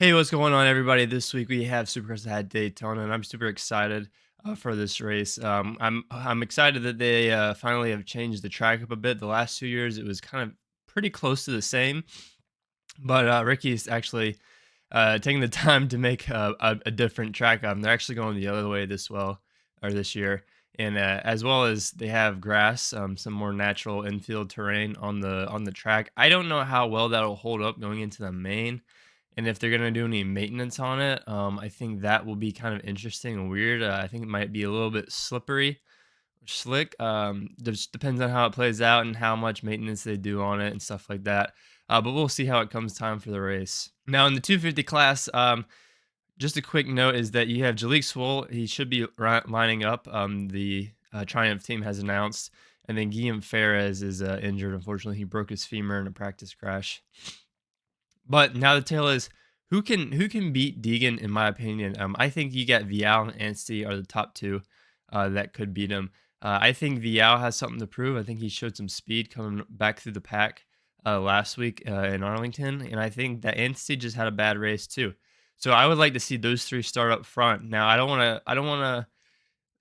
Hey, what's going on, everybody? This week we have Supercross at Daytona, and I'm super excited for this race. I'm excited that they finally have changed the track up a bit. The last 2 years it was kind of pretty close to the same, but Ricky's actually taking the time to make a different track. They're actually going the other way this year, and as well as they have grass, some more natural infield terrain on the track. I don't know how well that'll hold up going into the main, and if they're gonna do any maintenance on it. I think that will be kind of interesting and weird. I think it might be a little bit slippery or slick. Just depends on how it plays out and how much maintenance they do on it and stuff like that. But we'll see how it comes time for the race. Now in the 250 class, just a quick note is that you have Jalik Swoll. He should be lining up. The Triumph team has announced, and then Guillaume Ferez is injured. Unfortunately, he broke his femur in a practice crash. But now the tale is who can beat Deegan in my opinion. I think you got Vial and Anstey are the top two that could beat him. I think Vial has something to prove. I think he showed some speed coming back through the pack last week in Arlington, and I think that Anstey just had a bad race too. So I would like to see those three start up front. Now I don't want to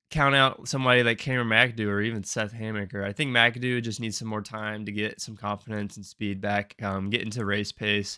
count out somebody like Cameron McAdoo or even Seth Hammaker. I think McAdoo just needs some more time to get some confidence and speed back, get into race pace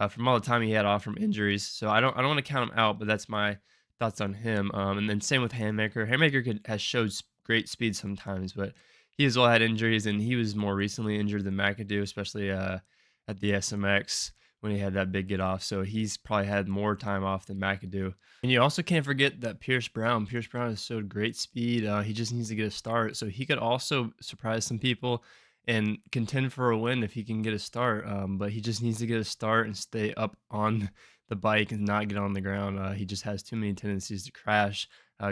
from all the time he had off from injuries. So I don't want to count him out, but that's my thoughts on him. And then same with Hammaker. Has showed great speed sometimes, but he as well had injuries, and he was more recently injured than McAdoo, especially at the SMX when he had that big get off. So he's probably had more time off than McAdoo. And you also can't forget that Pierce Brown. Pierce Brown has showed great speed. He just needs to get a start, so he could also surprise some people and contend for a win if he can get a start. But he just needs to get a start and stay up on the bike and not get on the ground. He just has too many tendencies to crash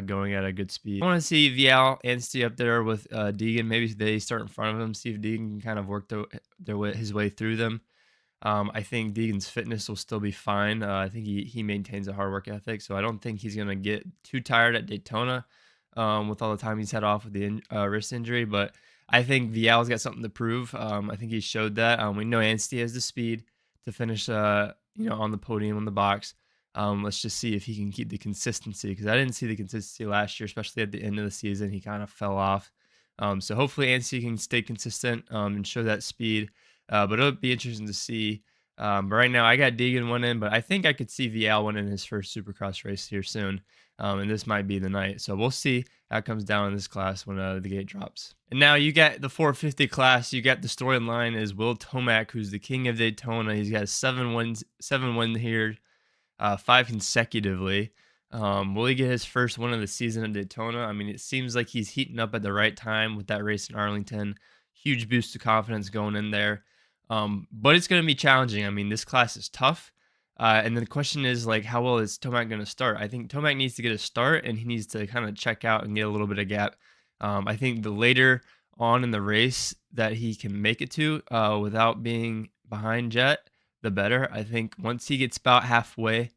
going at a good speed. I want to see Vial and stay up there with Deegan. Maybe they start in front of him, see if Deegan can kind of work his way through them. I think Deegan's fitness will still be fine. I think he maintains a hard work ethic, so I don't think he's gonna get too tired at Daytona with all the time he's had off with the wrist injury. But I think Vial's got something to prove. I think he showed that. We know Anstey has the speed to finish, on the podium in the box. Let's just see if he can keep the consistency, because I didn't see the consistency last year, especially at the end of the season. He kind of fell off. So hopefully Anstey can stay consistent and show that speed. But it'll be interesting to see. But right now, I got Deegan winning, but I think I could see Vial winning his first Supercross race here soon. And this might be the night. So we'll see how it comes down in this class when the gate drops. And now you got the 450 class. You got the storyline is Will Tomac, who's the king of Daytona. He's got 7 wins here, 5 consecutively. Will he get his first win of the season at Daytona? I mean, it seems like he's heating up at the right time with that race in Arlington. Huge boost to confidence going in there. But it's going to be challenging. I mean, this class is tough. And then the question is, like, how well is Tomac going to start? I think Tomac needs to get a start, and he needs to kind of check out and get a little bit of gap. I think the later on in the race that he can make it to without being behind Jett, the better. I think once he gets about halfway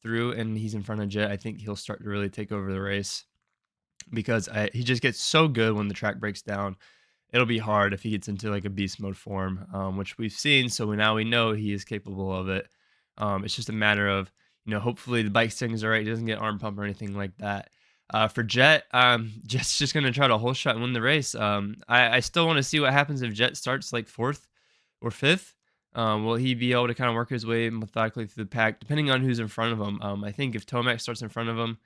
through and he's in front of Jett, I think he'll start to really take over the race, because he just gets so good when the track breaks down. It'll be hard if he gets into like a beast mode form, which we've seen. So now we know he is capable of it. It's just a matter of, hopefully the bike sting's all right. He doesn't get arm pump or anything like that. For Jett, Jett's just going to try to whole shot and win the race. I still want to see what happens if Jett starts like fourth or fifth. Will he be able to kind of work his way methodically through the pack, depending on who's in front of him? I think if Tomac starts in front of him,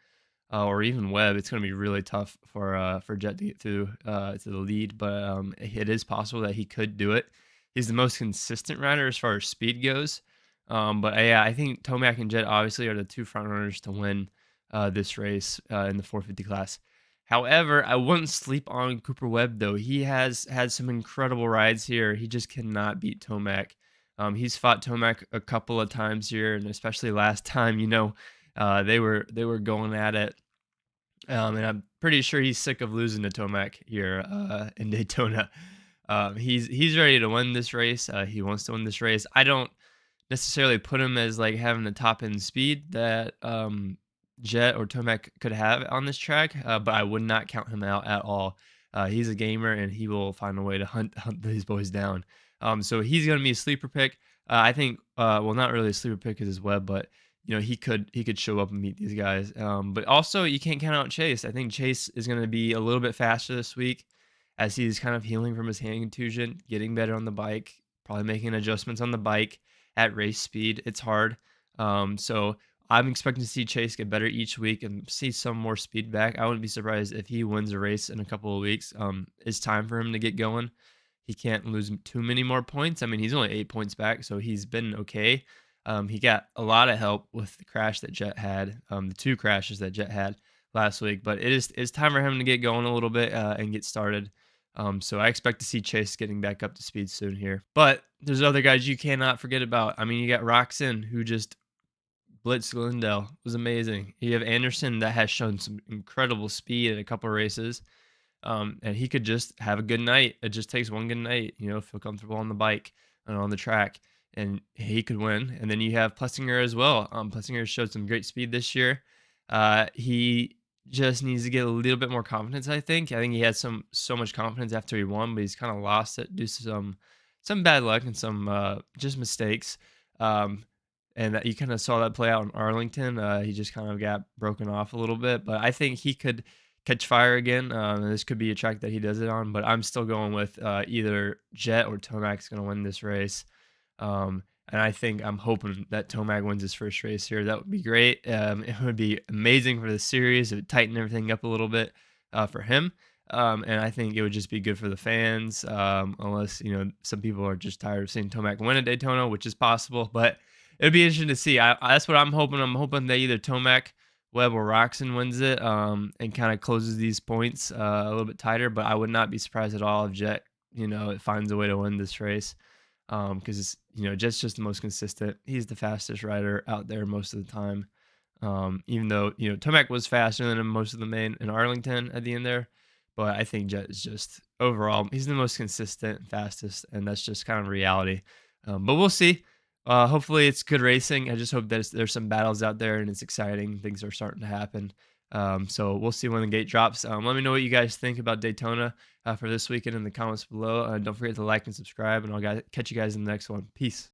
or even Webb, it's going to be really tough for Jett to get through to the lead. But it is possible that he could do it. He's the most consistent rider as far as speed goes. But yeah, I think Tomac and Jett obviously are the two front runners to win this race in the 450 class. However, I wouldn't sleep on Cooper Webb, though. He has had some incredible rides here. He just cannot beat Tomac. He's fought Tomac a couple of times here, and especially last time, they were going at it. And I'm pretty sure he's sick of losing to Tomac here in Daytona. He's ready to win this race. He wants to win this race. I don't necessarily put him as like having the top end speed that Jett or Tomac could have on this track, but I would not count him out at all. He's a gamer, and he will find a way to hunt these boys down. So he's going to be a sleeper pick. I think, well, not really a sleeper pick because it's Webb, but he could show up and meet these guys. But also you can't count out Chase. I think Chase is going to be a little bit faster this week as he's kind of healing from his hand contusion, getting better on the bike, probably making adjustments on the bike at race speed. It's hard. So I'm expecting to see Chase get better each week and see some more speed back. I wouldn't be surprised if he wins a race in a couple of weeks. It's time for him to get going. He can't lose too many more points. I mean, he's only 8 points back, so he's been okay. He got a lot of help with the crash that Jett had, the two crashes that Jett had last week. But it's time for him to get going a little bit and get started. So I expect to see Chase getting back up to speed soon here. But there's other guys you cannot forget about. I mean, you got Roxon, who just blitzed Glendale. It was amazing. You have Anderson that has shown some incredible speed in a couple races. And he could just have a good night. It just takes one good night, feel comfortable on the bike and on the track, and he could win. And then you have Plessinger as well. Plessinger showed some great speed this year. He just needs to get a little bit more confidence. I think he had so much confidence after he won, but he's kind of lost it due to some bad luck and some just mistakes. Um, and you kind of saw that play out in Arlington. He just kind of got broken off a little bit, but I think he could catch fire again. This could be a track that he does it on, but I'm still going with either Jett or Tomac's going to win this race. And I'm hoping that Tomac wins his first race here. That would be great. It would be amazing for the series. It would tighten everything up a little bit for him. And I think it would just be good for the fans, unless, some people are just tired of seeing Tomac win at Daytona, which is possible. But it'd be interesting to see. That's what I'm hoping. I'm hoping that either Tomac, Webb, or Roxon wins it and kind of closes these points a little bit tighter. But I would not be surprised at all if Jett, it finds a way to win this race because, Jett's just the most consistent. He's the fastest rider out there most of the time. Even though, Tomac was faster than him most of the main in Arlington at the end there. But I think Jett is just overall, he's the most consistent, fastest, and that's just kind of reality. But we'll see. Hopefully it's good racing. I just hope that there's some battles out there and it's exciting. Things are starting to happen. So we'll see when the gate drops. Let me know what you guys think about Daytona for this weekend in the comments below. Don't forget to like and subscribe, and I'll catch you guys in the next one. Peace.